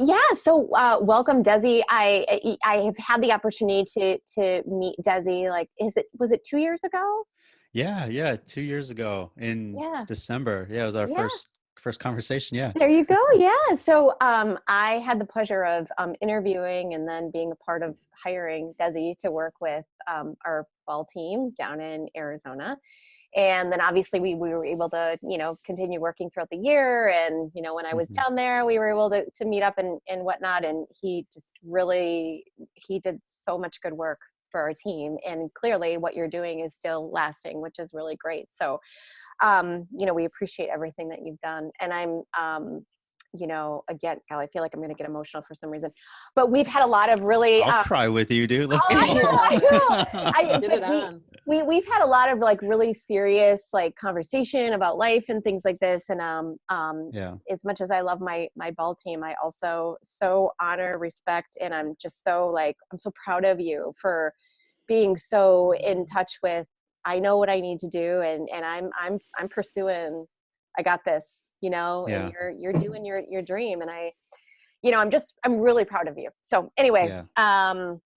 Yeah, so welcome, Dezi. I have had the opportunity to meet Dezi. Like, was it 2 years ago? Yeah, 2 years ago in Yeah, December. Yeah, it was our yeah. first conversation. Yeah. There you go. Yeah. So I had the pleasure of interviewing and then being a part of hiring Desi to work with our fall team down in Arizona. And then obviously we were able to, continue working throughout the year. And, when I was hmm down there, we were able to meet up and whatnot. And he just really, he did so much good work for our team. And clearly what you're doing is still lasting, which is really great. So we appreciate everything that you've done. And again, God, I feel like I'm going to get emotional for some reason, but we've had a lot of really, I'll cry with you, dude. Let's oh, I go. know, I know. Get it on. We've had a lot of like really serious like conversation about life and things like this. And Yeah. as much as I love my ball team, I also so honor, respect, and I'm just so like I'm so proud of you for being so in touch with I know what I need to do and I'm pursuing I got this, and Yeah. you're doing your dream and I'm really proud of you. So anyway, Yeah.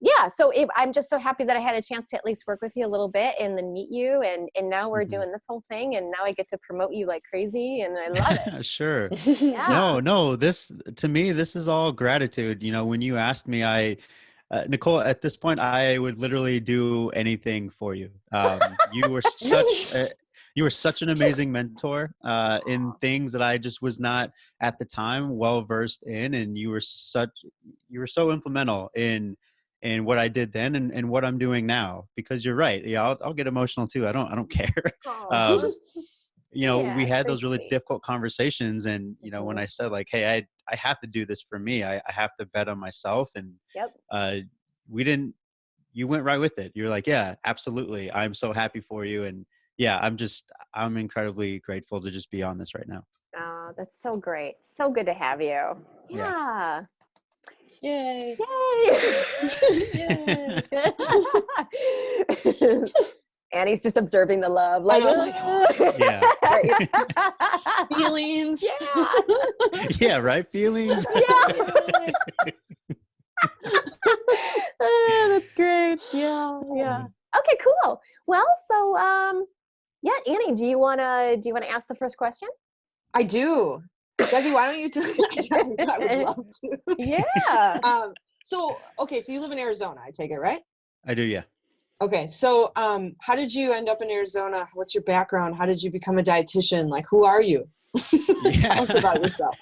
yeah, so I'm just so happy that I had a chance to at least work with you a little bit and then meet you and now we're hmm doing this whole thing and now I get to promote you like crazy and I love Sure. it. Yeah. No, this to me, this is all gratitude. When you asked me, Nicole, at this point, I would literally do anything for you. You were such an amazing mentor in things that I just was not at the time well versed in, and you were so implemental in what I did then and what I'm doing now. Because you're right, yeah, I'll get emotional too. I don't care. Oh, um, we yeah, had very those really sweet. difficult conversations, and when Mhm. I said like, hey, I have to do this for me. I have to bet on myself, and Yep. uh, we didn't. You went right with it. You're like, yeah, absolutely. I'm so happy for you, and yeah, I'm incredibly grateful to just be on this right now. Oh, that's so great. So good to have you. Yeah. Yeah. Yay. Yay. Yay. Annie's just observing the love, I like, know, like, Yeah. right. Feelings. yeah, Yeah. Right. Feelings. yeah. That's great. Yeah, yeah. Okay, cool. Well, so yeah, Annie, do you wanna ask the first question? I do. Desi, why don't you do I would love to. Yeah. So you live in Arizona, I take it, right? I do. Yeah. Okay, so how did you end up in Arizona? What's your background? How did you become a dietitian? Like, who are you? Yeah. Tell us about yourself.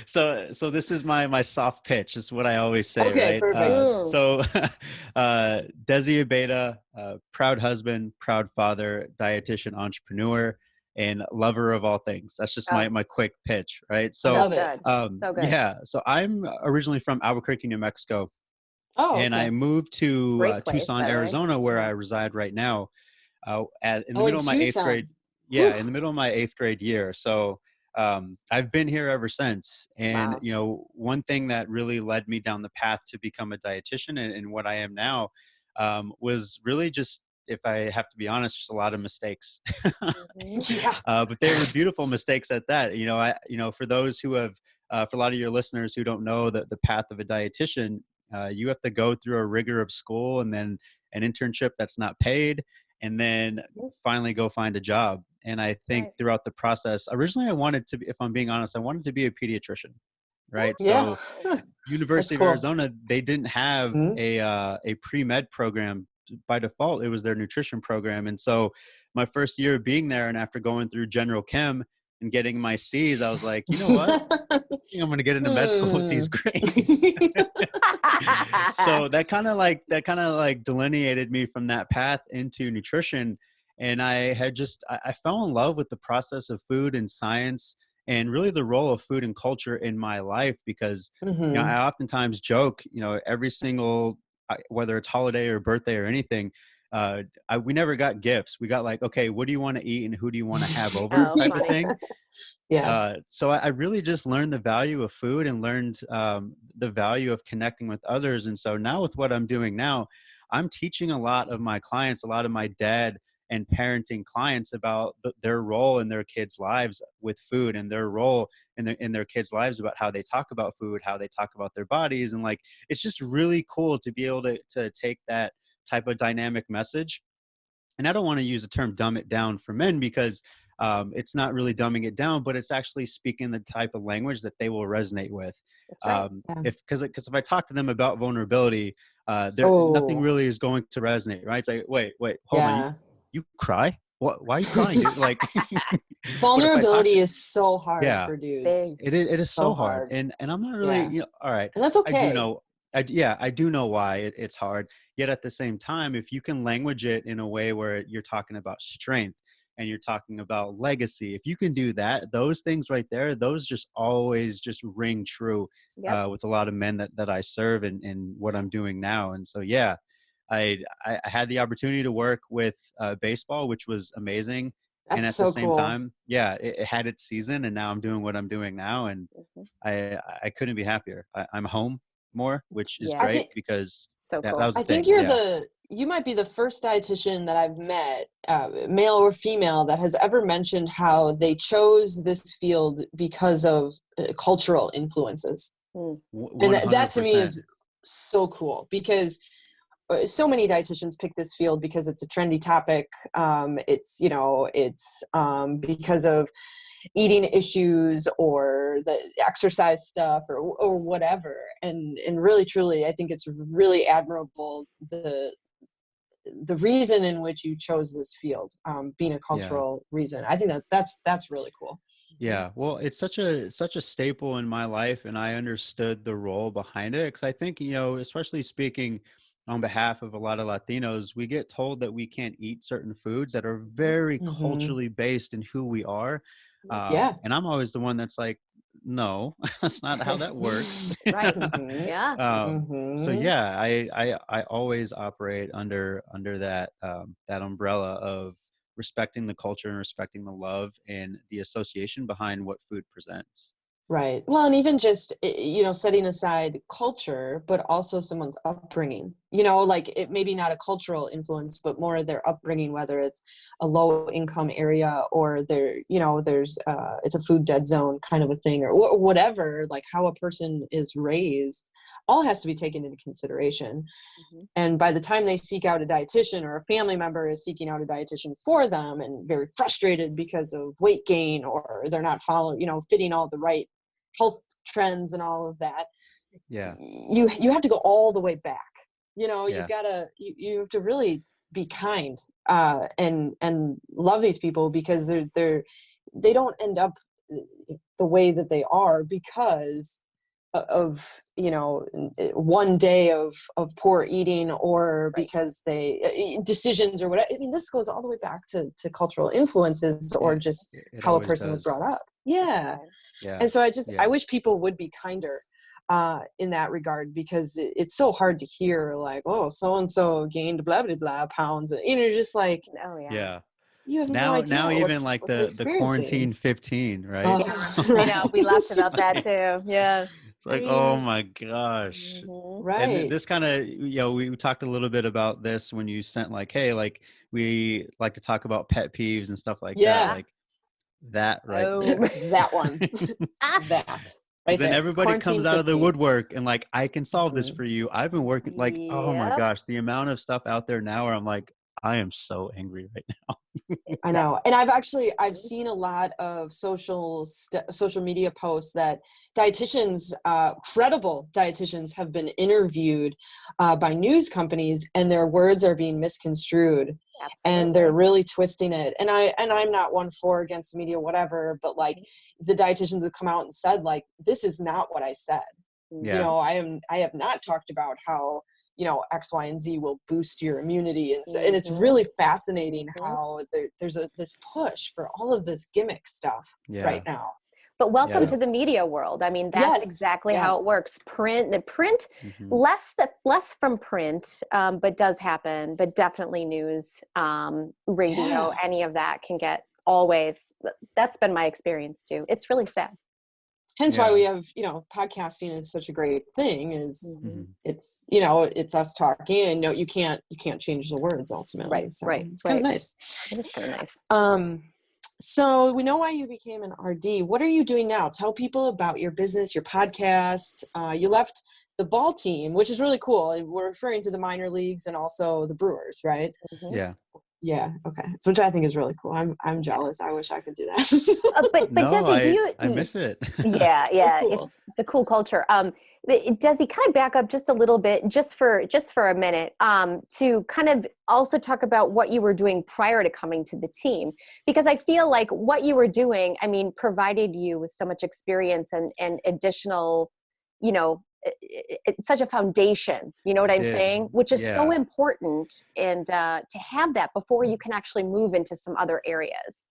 So this is my soft pitch. Is what I always say, Okay, right? perfect. So, Dezi Abeda, proud husband, proud father, dietitian, entrepreneur, and lover of all things. That's just Oh, my quick pitch, right? so So, Love it. good. So good. yeah. So I'm originally from Albuquerque, New Mexico, Oh, and I okay. moved to Great place, Tucson, by the way. Arizona, where Mhm. I reside right now. In the Oh, in middle of my eighth Tucson. grade, Whew. yeah, in the middle of my eighth grade year. So I've been here ever since. And Wow. one thing that really led me down the path to become a dietitian and what I am now was really just, if I have to be honest, just a lot of mistakes. Mhm. Yeah. But they were beautiful mistakes at that. For those who have, for a lot of your listeners who don't know the path of a dietitian, you have to go through a rigor of school and then an internship that's not paid, and then Mhm. finally go find a job. And I think Right. throughout the process, originally I wanted to be, if I'm being honest, I wanted to be a pediatrician, right? Yeah. So That's University of cool. Arizona, they didn't have Mhm. a pre-med program. By default, it was their nutrition program. And so my first year of being there, and after going through general chem and getting my C's, I was like, you know what? I think I'm going to get into med school with these Hmm. grades. So that kind of like delineated me from that path into nutrition. And I fell in love with the process of food and science, and really the role of food and culture in my life. Because I Mhm. oftentimes joke, every single, whether it's holiday or birthday or anything, we never got gifts. We got like, okay, what do you want to eat and who do you want to have over, Oh, type of funny. thing. Yeah. So I really just learned the value of food and learned the value of connecting with others. And so now with what I'm doing now, I'm teaching a lot of my clients, a lot of my dad and parenting clients about their role in their kids' lives with food, and their role in their kids' lives about how they talk about food, how they talk about their bodies. And like, it's just really cool to be able to take that type of dynamic message. And I don't want to use the term dumb it down for men, because it's not really dumbing it down, but it's actually speaking the type of language that they will resonate with. That's right. Because if I talk to them about vulnerability, nothing really is going to resonate, right? It's like, wait, hold on, you cry? What? Why are you crying, dude? Like, vulnerability is so hard for dudes. It is so hard, and I'm not really, all right, and that's okay. I do know. I do know why it's hard. Yet at the same time, if you can language it in a way where you're talking about strength and you're talking about legacy, if you can do that, those things right there, those just always just ring true with a lot of men that I serve and what I'm doing now. And so, yeah, I had the opportunity to work with baseball, which was amazing. That's and at so the same cool. time, it had its season, and now I'm doing what I'm doing now. And I couldn't be happier. I'm home more, which is great, because so cool. that was the I think thing. you might be the first dietitian that I've met, male or female, that has ever mentioned how they chose this field because of cultural influences. 100%. And that to me is so cool, because so many dietitians pick this field because it's a trendy topic. It's because of eating issues or the exercise stuff or whatever. And really, truly, I think it's really admirable the reason in which you chose this field, being a cultural reason. I think that's really cool. Yeah, well, it's such a staple in my life, and I understood the role behind it, because I think, especially speaking on behalf of a lot of Latinos, we get told that we can't eat certain foods that are very culturally based in who we are. And I'm always the one that's like, no, that's not how that works. Right. So yeah, I always operate under that that umbrella of respecting the culture and respecting the love and the association behind what food presents. Right. Well, and even just, setting aside culture, but also someone's upbringing, like it maybe not a cultural influence, but more their upbringing, whether it's a low income area or there's it's a food dead zone kind of a thing, or whatever, like how a person is raised, all has to be taken into consideration. And by the time they seek out a dietitian, or a family member is seeking out a dietitian for them and very frustrated because of weight gain, or they're not following, fitting all the right health trends and all of that, you have to go all the way back. You have to really be kind and love these people, because they don't end up the way that they are because of one day of poor eating, or because they decisions or whatever. I mean, this goes all the way back to cultural influences, or just how a person was brought up. And so I wish people would be kinder in that regard, because it's so hard to hear, like, oh, so and so gained blah blah blah pounds, and you're just like, you have no idea. Now even like the quarantine 15, right? I know, we laughed about that too. Yeah. It's like, oh my gosh. Right. And this kind of, we talked a little bit about this when you sent like, hey, like we like to talk about pet peeves and stuff like that. Like that, right? That one. That. Right then there. Everybody Quarantine comes out of the 15. woodwork and like, I can solve this for you. I've been working like, oh my gosh, the amount of stuff out there now where I'm like, I am so angry right now. I know. And I've seen a lot of social media posts that dietitians, credible dietitians, have been interviewed by news companies, and their words are being misconstrued. And they're really twisting it. And I'm not one for against the media, whatever, but like the dietitians have come out and said, like, this is not what I said. I have not talked about how X, Y, and Z will boost your immunity. And it's really fascinating how there's this push for all of this gimmick stuff right now. But welcome to the media world. I mean, that's exactly how it works. Print, less from print, but does happen, but definitely news, radio, any of that can get always. That's been my experience too. It's really sad. Hence why we have, podcasting is such a great thing, is it's, it's us talking, and you can't change the words ultimately. Right. So Right. it's kind of nice. It is kind of nice. So we know why you became an RD. What are you doing now? Tell people about your business, your podcast. You left the ball team, which is really cool. We're referring to the minor leagues and also the Brewers, right? Yeah. Yeah. Okay. So, which I think is really cool. I'm jealous. I wish I could do that. But No, Dezi, I miss it. Yeah, Cool. it's a cool culture. Desi, kind of back up just a little bit, just for a minute, to kind of also talk about what you were doing prior to coming to the team, because I feel like what you were doing, I mean, provided you with so much experience and additional, it's such a foundation. You know what I'm saying? Which is so important, and to have that before you can actually move into some other areas.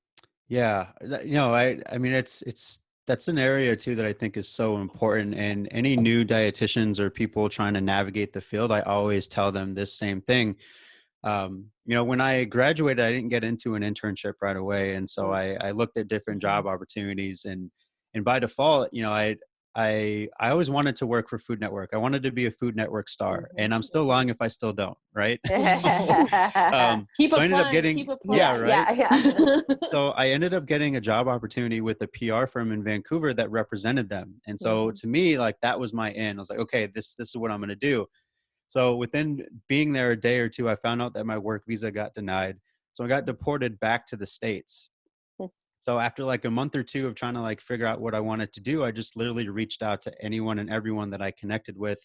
Yeah, I mean, that's an area too that I think is so important. And any new dietitians or people trying to navigate the field, I always tell them this same thing. When I graduated, I didn't get into an internship right away, and so I looked at different job opportunities, and by default, I always wanted to work for Food Network. I wanted to be a Food Network star, and I'm still lying if I still don't, right? Keep so I ended up applying. getting, Keep applying. yeah, right. Yeah. So I ended up getting a job opportunity with a PR firm in Vancouver that represented them, and so to me, like, that was my in. I was like, okay, this is what I'm going to do. So within being there a day or two, I found out that my work visa got denied. So I got deported back to the States. So after like a month or two of trying to like figure out what I wanted to do, I just literally reached out to anyone and everyone that I connected with,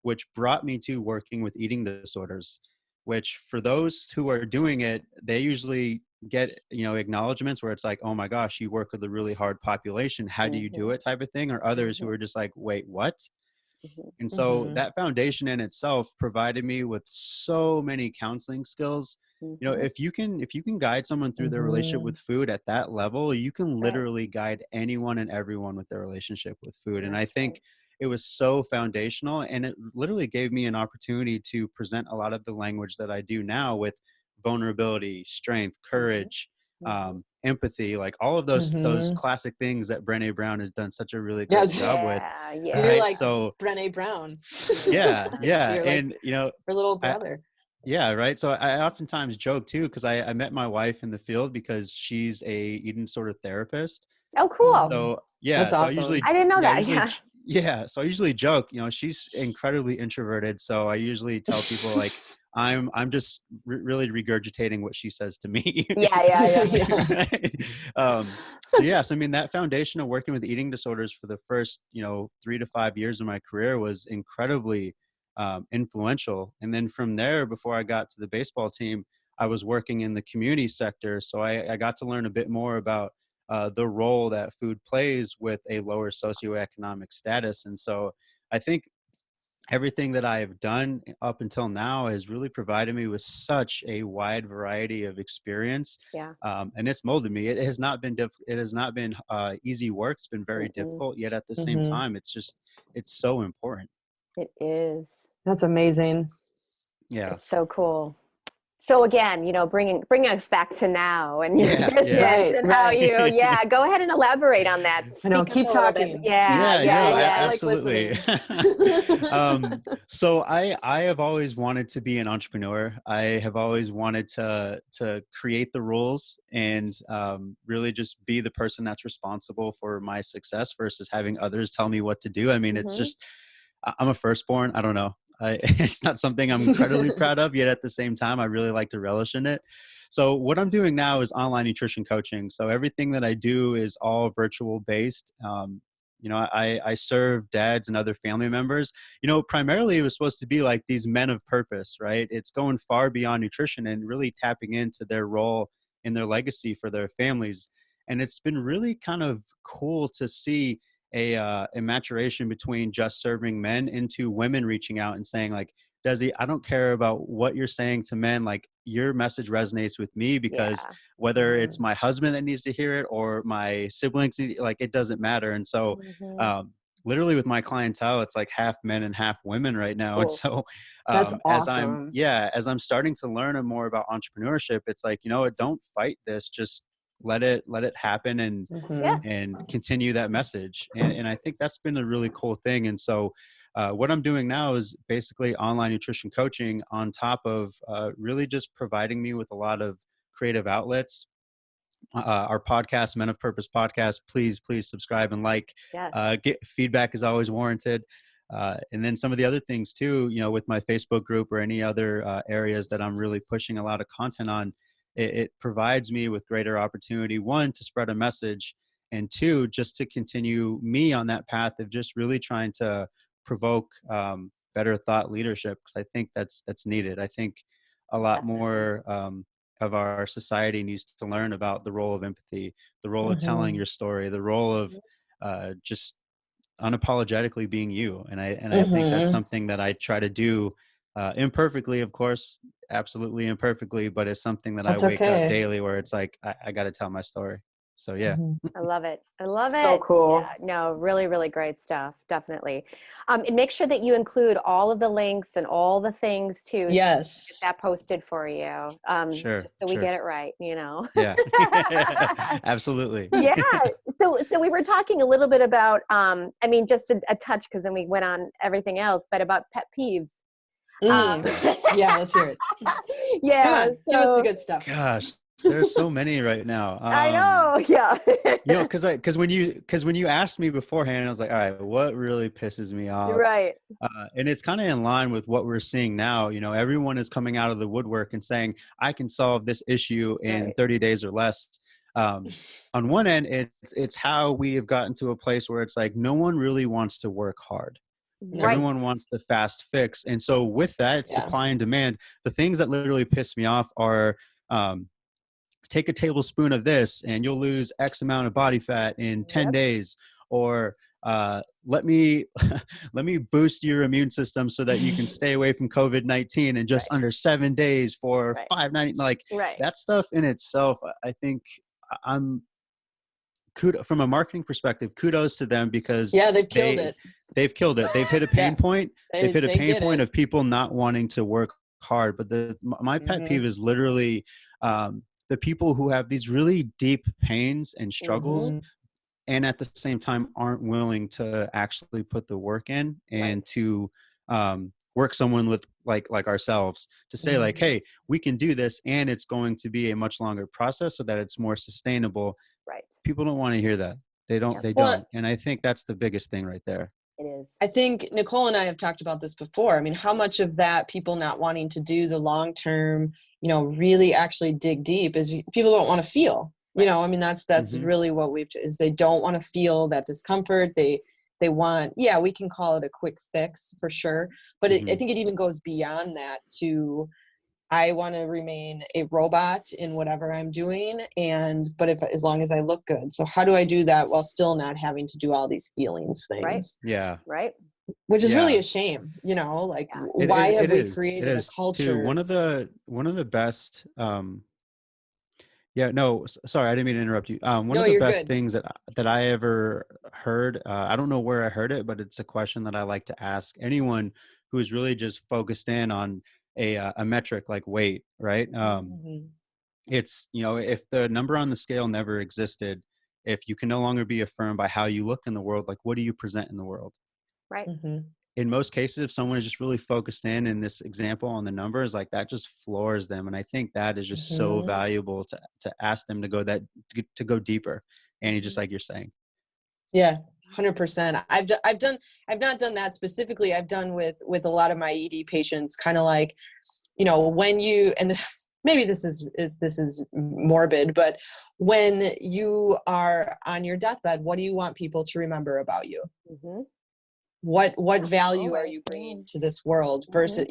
which brought me to working with eating disorders, which for those who are doing it, they usually get, acknowledgments where it's like, oh my gosh, you work with a really hard population. How do you do it, type of thing? Or others who are just like, wait, what? And so that foundation in itself provided me with so many counseling skills. If you can guide someone through their relationship with food at that level, you can literally guide anyone and everyone with their relationship with food. And I think it was so foundational, and it literally gave me an opportunity to present a lot of the language that I do now with vulnerability, strength, courage, empathy, like all of those classic things that Brené Brown has done such a really great job with. Yeah. You're right? like So Brené Brown. yeah. You're like And her little brother. yeah, right. So I oftentimes joke too, because I met my wife in the field because she's a eating disorder therapist. Oh, cool. So yeah, That's so awesome. I didn't know that. So I usually joke, she's incredibly introverted. So I usually tell people like, I'm just really regurgitating what she says to me. Yeah. So I mean, that foundation of working with eating disorders for the first 3 to 5 years of my career was incredibly influential. And then from there, before I got to the baseball team, I was working in the community sector. So I got to learn a bit more about the role that food plays with a lower socioeconomic status. And so I think everything that I have done up until now has really provided me with such a wide variety of experience. Yeah. And it's molded me. It has not been easy work. It's been very difficult, yet at the same time, it's so important. It is. That's amazing. Yeah. It's so cool. So again, bringing us back to now and your business and how you, go ahead and elaborate on that. I know, keep talking. Yeah, like absolutely. So I have always wanted to be an entrepreneur. I have always wanted to create the rules and really just be the person that's responsible for my success versus having others tell me what to do. I mean, it's just, I'm a firstborn. I don't know. It's not something I'm incredibly proud of, yet at the same time, I really like to relish in it. So what I'm doing now is online nutrition coaching. So everything that I do is all virtual based. I serve dads and other family members. Primarily it was supposed to be like these men of purpose, right? It's going far beyond nutrition and really tapping into their role in their legacy for their families. And it's been really kind of cool to see a maturation between just serving men into women reaching out and saying like, Dezi, I don't care about what you're saying to men. Like, your message resonates with me because whether it's my husband that needs to hear it or my siblings, like, it doesn't matter. And so literally with my clientele, it's like half men and half women right now. Cool. And so that's awesome. as I'm starting to learn more about entrepreneurship, it's like, don't fight this. Just let it happen, and Yeah. continue that message. And I think that's been a really cool thing. And so what I'm doing now is basically online nutrition coaching on top of really just providing me with a lot of creative outlets. Our podcast, Men of Purpose podcast, please subscribe and like. Yes. Get feedback is always warranted. And then some of the other things too, with my Facebook group or any other areas that I'm really pushing a lot of content on, it provides me with greater opportunity, one, to spread a message, and two, just to continue me on that path of just really trying to provoke better thought leadership, because I think that's needed. I think a lot more of our society needs to learn about the role of empathy, the role of telling your story, the role of just unapologetically being you. And I think that's something that I try to do imperfectly, of course, absolutely imperfectly, but it's something that That's I wake okay. up daily where it's like, I got to tell my story. So yeah. I love it. I love it. So cool. Yeah, no, really, really great stuff. Definitely. And make sure that you include all of the links and all the things too. Yes. Get that posted for you. Sure. Just so we get it right, Yeah. Absolutely. Yeah. So we were talking a little bit about, just a touch, because then we went on everything else, but about pet peeves. Yeah, let's hear it. Yeah. Come on, give us the good stuff. Gosh, there's so many right now. I know. Yeah. Because when you asked me beforehand, I was like, all right, what really pisses me off? Right. And it's kind of in line with what we're seeing now. Everyone is coming out of the woodwork and saying, I can solve this issue in 30 days or less. On one end, it's how we have gotten to a place where it's like, no one really wants to work hard. Right. Everyone wants the fast fix. And so with that, supply and demand, the things that literally piss me off are, take a tablespoon of this and you'll lose X amount of body fat in 10 days, or let me boost your immune system so that you can stay away from COVID-19 in just under 7 days for $5.90. Like that stuff in itself, I think from a marketing perspective, kudos to them, because they've killed it. They've killed it. They've hit a pain point. They've hit a pain point of people not wanting to work hard. But my pet peeve is literally the people who have these really deep pains and struggles, and at the same time aren't willing to actually put the work in and to work someone with like ourselves to say like, hey, we can do this, and it's going to be a much longer process so that it's more sustainable. Right. People don't want to hear that. They don't. And I think that's the biggest thing right there. It is. I think Nicole and I have talked about this before. I mean, how much of that people not wanting to do the long-term, really actually dig deep is people don't want to feel, that's really what is they don't want to feel that discomfort. They want, we can call it a quick fix for sure. But I think it even goes beyond that to, I want to remain a robot in whatever I'm doing. But as long as I look good. So how do I do that while still not having to do all these feelings things? Right. Yeah. Right. Which is really a shame, why have we created a culture? Too. One of the best, sorry, I didn't mean to interrupt you. One of the best things that I ever heard, I don't know where I heard it, but it's a question that I like to ask anyone who is really just focused in on a metric like weight, right? It's, if the number on the scale never existed, if you can no longer be affirmed by how you look in the world, like what do you present in the world? Right. In most cases, if someone is just really focused in this example on the numbers, like that just floors them. And I think that is just so valuable to ask them to go deeper. And just like you're saying. Yeah. 100%. I've not done that specifically. I've done with a lot of my ED patients, kind of like, when you, and maybe this is morbid, but when you are on your deathbed, what do you want people to remember about you? What value are you bringing to this world versus,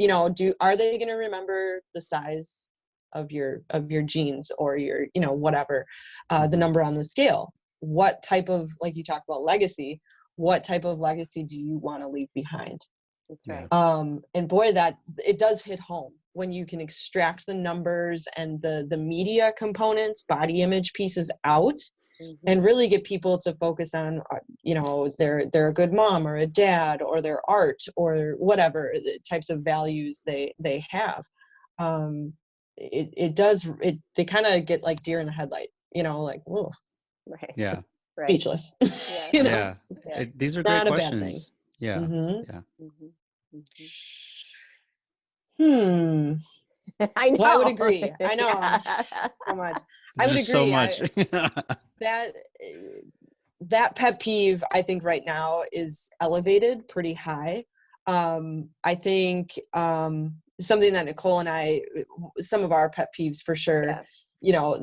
are they going to remember the size of your genes or your, whatever, the number on the scale? What type of, like you talk about legacy, what type of legacy do you want to leave behind? That's right. And boy, that it does hit home when you can extract the numbers and the media components, body image pieces out, and really get people to focus on, they're a good mom or a dad or their art or whatever the types of values they have. They kind of get like deer in the headlight. like, whoa, Right. Yeah. Right. speechless. Yeah. you know, Yeah. Yeah. These are great not a bad thing. questions. Yeah. Mhm. Yeah. Mm-hmm. Hmm. I know. Well, I would agree. I know Yeah. so much. I There's would just so agree. much. That that pet peeve, I think right now is elevated pretty high. I think something that Nicole and I, some of our pet peeves for sure, Yeah.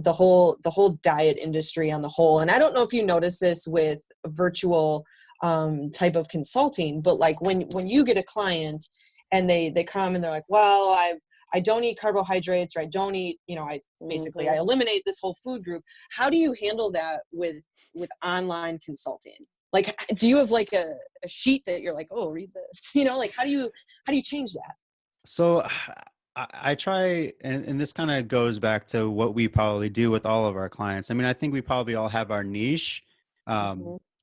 the whole diet industry on the whole. And I don't know if you notice this with virtual type of consulting, but like when you get a client and they come and they're like, well, I don't eat carbohydrates, or I don't eat, I basically, I eliminate this whole food group. How do you handle that with online consulting? Like, do you have like a sheet that you're like, oh, read this, like, how do you change that? So I try, and this kind of goes back to what we probably do with all of our clients. I mean, I think we probably all have our niche.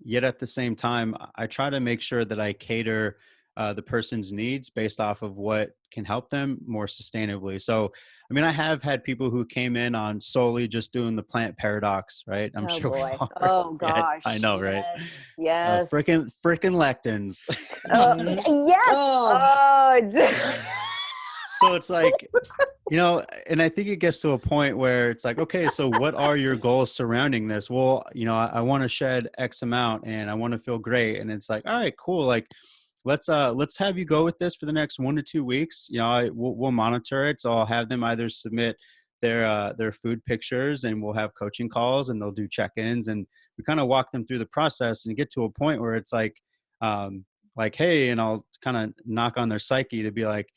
Yet at the same time, I try to make sure that I cater the person's needs based off of what can help them more sustainably. So, I mean, I have had people who came in on solely just doing the plant paradox, right? I'm Oh sure we've boy. all heard Oh of it. gosh. I know, right? Yes. Frickin' lectins. Mhm. Yes. Oh. Oh. So it's like, and I think it gets to a point where it's like, okay, so what are your goals surrounding this? Well, I want to shed X amount and I want to feel great. And it's like, all right, cool. Like, let's have you go with this for the next 1 to 2 weeks. We'll monitor it. So I'll have them either submit their food pictures, and we'll have coaching calls, and they'll do check-ins, and we kind of walk them through the process and get to a point where it's like, hey, and I'll kind of knock on their psyche to be like,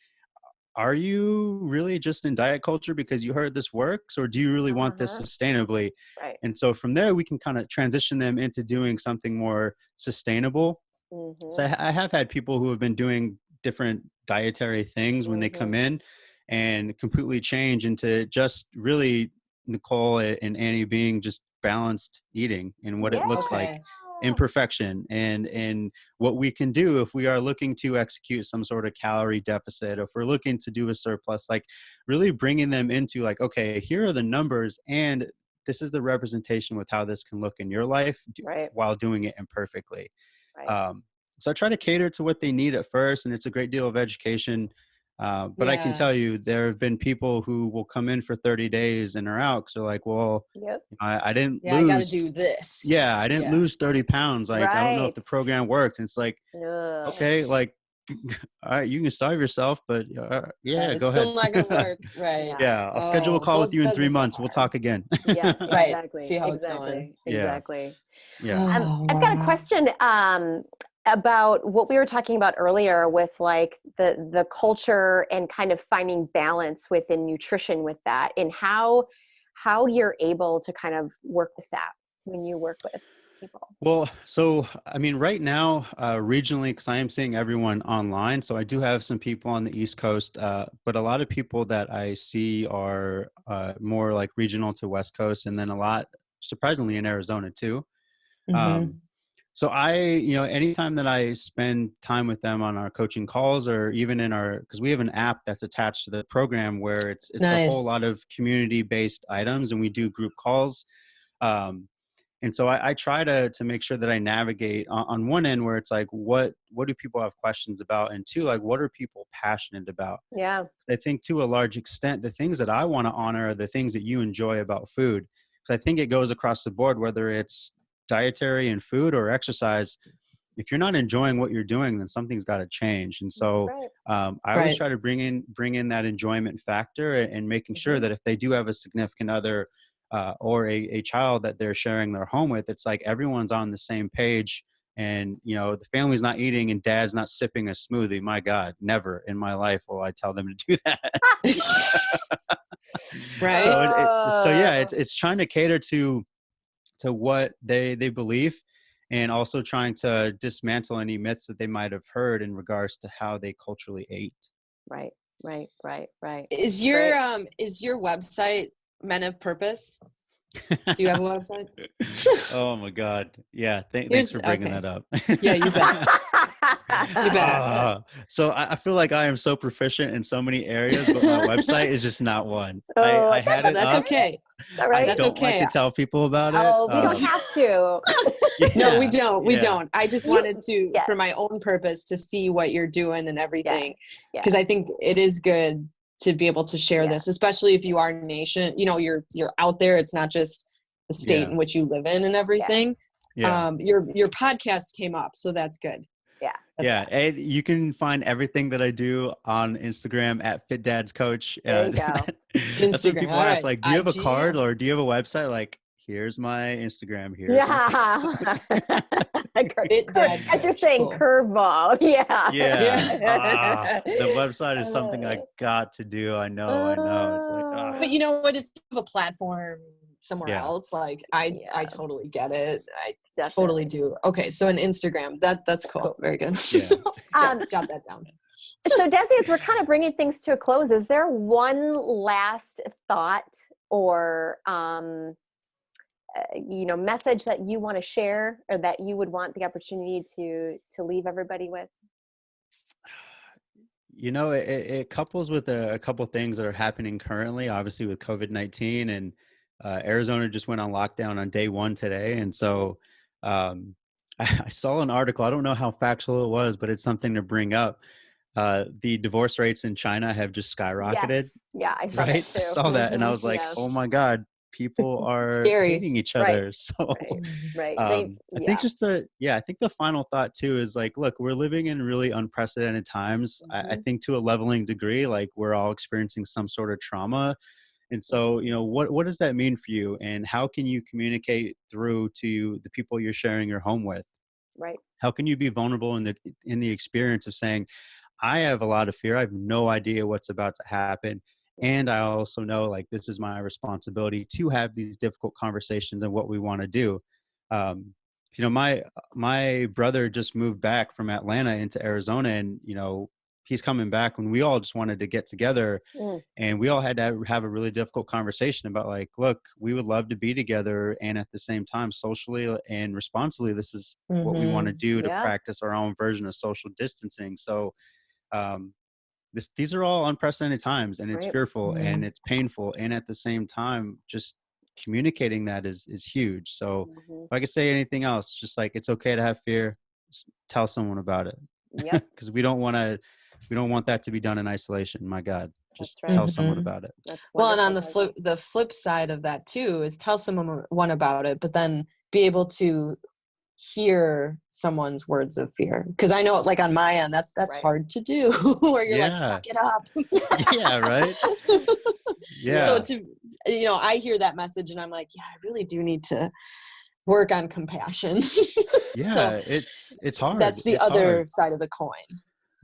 are you really just in diet culture because you heard this works, or do you really want this sustainably? Right. And so from there, we can kind of transition them into doing something more sustainable. So I have had people who have been doing different dietary things when they come in and completely change into just really Nicole and Annie being just balanced eating and what it looks like in perfection, and what we can do if we are looking to execute some sort of calorie deficit, if we're looking to do a surplus, like really bringing them into like, okay, here are the numbers, and this is the representation with how this can look in your life while doing it imperfectly. So I try to cater to what they need at first, and it's a great deal of education. But I can tell you, there have been people who will come in for 30 days and are out because they're like, well, I didn't lose. I got to do this. Yeah, I didn't lose 30 pounds. Like, I don't know if the program worked. And it's like, okay, like, all right, you can starve yourself, but go ahead. It's still not going to work. Right. Yeah, I'll schedule a call with you in 3 months. We'll talk again. Yeah, right. exactly. See how it's going. Exactly. Yeah. I've got a question about what we were talking about earlier with like the culture and kind of finding balance within nutrition with that, and how you're able to kind of work with that when you work with people. Well, so, I mean, right now, regionally, because I am seeing everyone online. So I do have some people on the East Coast, but a lot of people that I see are more like regional to West Coast, and then a lot, surprisingly, in Arizona too. So anytime that I spend time with them on our coaching calls, or even in because we have an app that's attached to the program where it's a whole lot of community-based items, and we do group calls. And so I try to make sure that I navigate on one end where it's like, what do people have questions about? And two, like, what are people passionate about? Yeah. I think to a large extent, the things that I want to honor are the things that you enjoy about food. Because I think it goes across the board, whether it's dietary and food or exercise. If you're not enjoying what you're doing, then something's got to change. And so I always try to bring in that enjoyment factor, and making sure that if they do have a significant other or a child that they're sharing their home with, it's like everyone's on the same page, and the family's not eating and dad's not sipping a smoothie. My God, never in my life will I tell them to do that. Right. So it's trying to cater to what they believe, and also trying to dismantle any myths that they might have heard in regards to how they culturally ate. Right. Is your website Men of Purpose? Do you have a website? Oh my God. Yeah. Thanks for bringing that up. Yeah, you bet. You bet. So I feel like I am so proficient in so many areas, but my website is just not one. Oh, I had it That's up. okay. All right. I That's don't like okay. to tell people about it. Oh, we don't have to. No, we Yeah, don't. We yeah. don't. I just wanted to, Yes. for my own purpose, to see what you're doing and everything. Yeah. Because I think it is good to be able to share Yeah. this, especially if you are nation, you're out there. It's not just the state Yeah. in which you live in and everything. Yeah. Your podcast came up, so that's good. Yeah. Yeah, and you can find everything that I do on Instagram at Fit Dad's Coach. There you go. That's when Instagram. people All ask, right. like, do you have a card IGM. or do you have a website? Like, here's my Instagram. Here's my Facebook. Yeah. Fit Dad As you're Coach. saying, Cool. curveball. Yeah. Yeah. The website is something I got to do. I know. It's like, But you know what? If you have a platform somewhere Yeah. else, like I Yeah. totally get it. I Definitely. totally do. Okay, so an Instagram. That's cool. Very good. Yeah. Jot that down. So Dezi, as we're kind of bringing things to a close, is there one last thought or message that you want to share, or that you would want the opportunity to leave everybody with? It couples with a couple things that are happening currently, obviously with COVID-19, and Arizona just went on lockdown on day 1 today. And so I saw an article, I don't know how factual it was, but it's something to bring up. The divorce rates in China have just skyrocketed. Yes. Yeah, I saw Right? that too. I saw that and I was like, Yeah. oh my God, people are Scary. hating each Right. other. So Right. I think I think the final thought too is like, look, we're living in really unprecedented times. I think to a leveling degree, like we're all experiencing some sort of trauma. And so, what does that mean for you? And how can you communicate through to the people you're sharing your home with? Right. How can you be vulnerable in the experience of saying, I have a lot of fear. I have no idea what's about to happen. And I also know like this is my responsibility to have these difficult conversations and what we want to do. My brother just moved back from Atlanta into Arizona, and he's coming back when we all just wanted to get together, and we all had to have a really difficult conversation about like, look, we would love to be together, and at the same time, socially and responsibly, this is what we want to do to practice our own version of social distancing. So these are all unprecedented times, and it's fearful and it's painful, and at the same time, just communicating that is huge. So if I could say anything else, just like, it's okay to have fear, just tell someone about it. Yep. Because we don't want that to be done in isolation. My God, just tell someone about it. Well, and on the flip side of that too is tell someone about it, but then be able to hear someone's words of fear. Because I know, like on my end, that's hard to do. Where you're like, suck it up. Yeah, right. Yeah. So I hear that message and I'm like, yeah, I really do need to work on compassion. Yeah, so it's hard. That's the other side of the coin.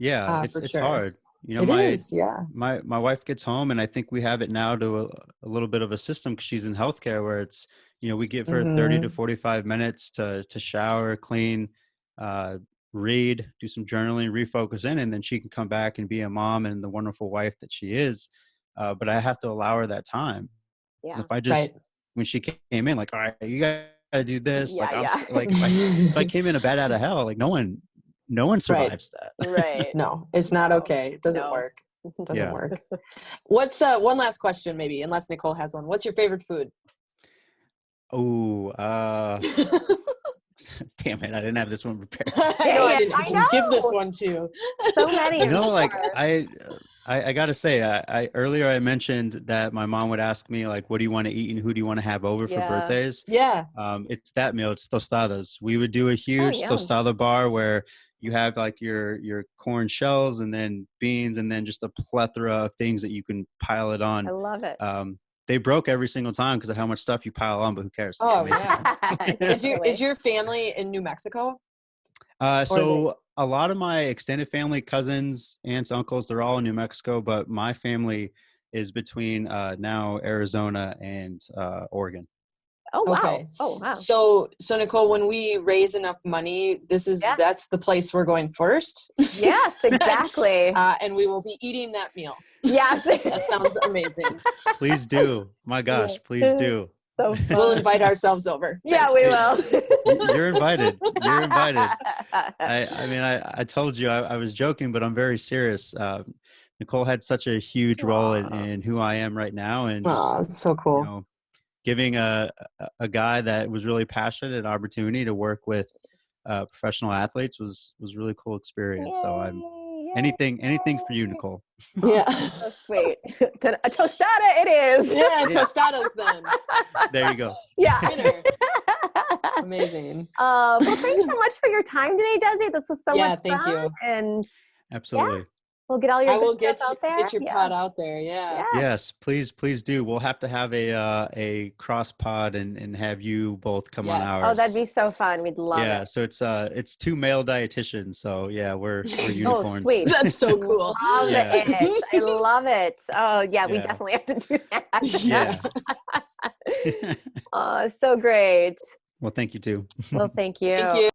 Yeah, it's sure. hard. It is, yeah. My wife gets home, and I think we have it now to a little bit of a system because she's in healthcare where it's, we give her 30 to 45 minutes to shower, clean, read, do some journaling, refocus in, and then she can come back and be a mom and the wonderful wife that she is. But I have to allow her that time. Yeah. If I just, when she came in, like, all right, you gotta do this. If I came in a bat out of hell, like no one survives that. Right. No, it's not okay. It doesn't work. It doesn't work. What's one last question, maybe, unless Nicole has one. What's your favorite food? Oh, damn it! I didn't have this one prepared. I know I didn't give this one to you. So many. I gotta say, earlier I mentioned that my mom would ask me like, "What do you want to eat and who do you want to have over for birthdays?" Yeah. It's that meal. It's tostadas. We would do a huge tostada bar where you have like your corn shells and then beans and then just a plethora of things that you can pile it on. I love it. They broke every single time because of how much stuff you pile on, but who cares? Oh, yeah. Is your family in New Mexico? So a lot of my extended family, cousins, aunts, uncles, they're all in New Mexico, but my family is between now Arizona and Oregon. Oh, wow. Okay. Oh, wow. So Nicole, when we raise enough money, that's the place we're going first. Yes, exactly. And we will be eating that meal. Yes. That sounds amazing. Please do. My gosh, please do. So We'll fun. invite ourselves over. Yeah, Thanks. we will. You're invited. You're invited. I mean, I told you I was joking, but I'm very serious. Nicole had such a huge role Aw. in who I am right now, and just Oh, it's so you cool. know, giving a guy that was really passionate an opportunity to work with professional athletes was really cool experience. So I'm Yay, anything for you, yay. Nicole. Yeah. So sweet. Then a tostada it is. Yeah, Yeah. tostadas then. There you go. Yeah. Winner. Amazing. Well, thanks so much for your time today, Desi. This was so Yeah, much thank fun. you. And Absolutely. we'll get all your I will good stuff out there. get your Yeah. pod out there. Yeah. Yeah. Yes, please do. We'll have to have a cross pod and have you both come on Yes. ours. Oh, that'd be so fun. We'd love Yeah, it. so it's two male dietitians. So yeah, we're unicorns. sweet. That's so cool. Love Yeah. it. I love it. Oh, yeah, we Yeah. definitely have to do that. Yeah. Oh, so great. Well, thank you too. Well, thank you. Thank you.